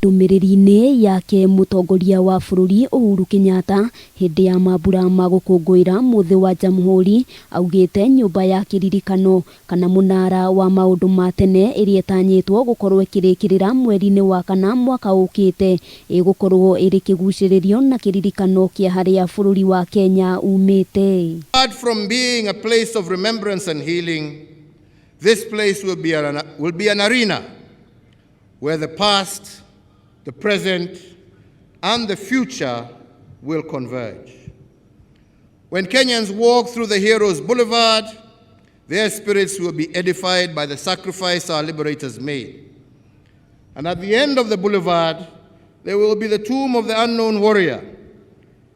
Ndumiriri-ini yake Mutongoria wa bururi Uhuru Kenyatta hindi ya mambura ma gukungwira muthi wa Jamhuri augite nyumba ya kiririkano kana munara wa maundu ma tene iria itanyitwo gukorwo ikirikirira mweri-ini wa kana mwaka ukite igukorwo iri kiguciririo na kiririkano kia haria bururi wa Kenya umite. Apart from being a place of remembrance and healing, this place will be an arena where the past, the present, and the future will converge. When Kenyans walk through the Heroes Boulevard, their spirits will be edified by the sacrifice our liberators made. And at the end of the boulevard, there will be the tomb of the unknown warrior,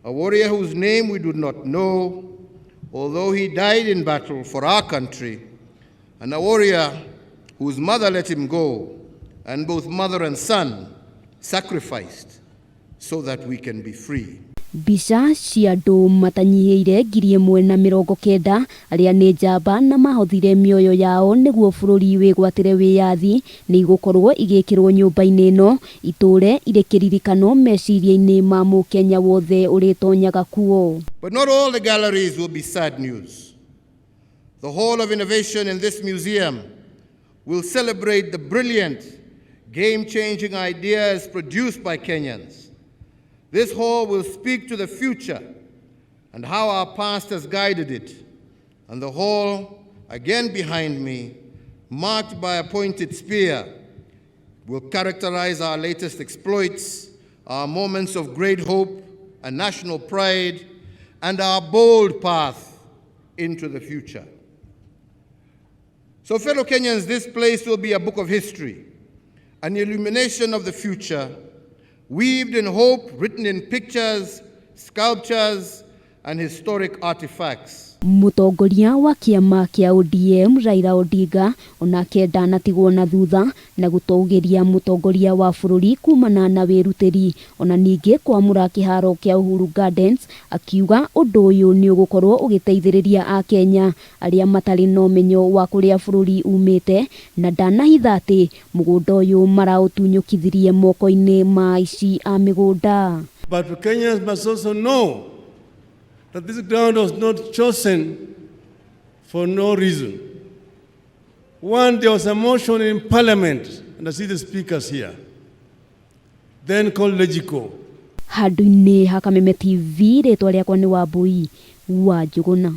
a warrior whose name we do not know, although he died in battle for our country, and a warrior whose mother let him go, and both mother and son sacrificed so that we can be free. Bisha cia andu matanyihiire 1,090 aria ni njamba na mahothire mioyo yao niguo bururi wigwatire wiyathi ni igukorwo igikirwo nyumba-ini ino iture ire kiririkano meciria-ini ma mukenya wothe uritonyaga kuo. But not all the galleries will be sad news. The Hall of Innovation in this museum will celebrate the brilliant, game-changing ideas produced by Kenyans. This hall will speak to the future and how our past has guided it. And the hall, again behind me, marked by a pointed spear, will characterize our latest exploits, our moments of great hope and national pride, and our bold path into the future. So, fellow Kenyans, this place will be a book of history, an illumination of the future, weaved in hope, written in pictures, sculptures, and historic artifacts. Mutongoria wa kiama kia ODM Raila Odinga onake ndanatigwo na thutha na gutougiria mutongoria wa bururi kumana na wirutiri ona ningi kwamura kiharo kia Uhuru Gardens akiuga undu uyu ni ugukorwo ugiteithiriria akenya aria matari na umenyo wa kuria bururi umite na ndanahitha ati mugunda uyu marautunyukithirie moko-ini ma aici a migunda. But Kenyans must also know that this ground was not chosen for no reason. One, there was a motion in Parliament, and I see the speakers here, then called Legiko. Handu-ini ha Kameme TV ritwa riakwa ni Wambui wa Njuguna.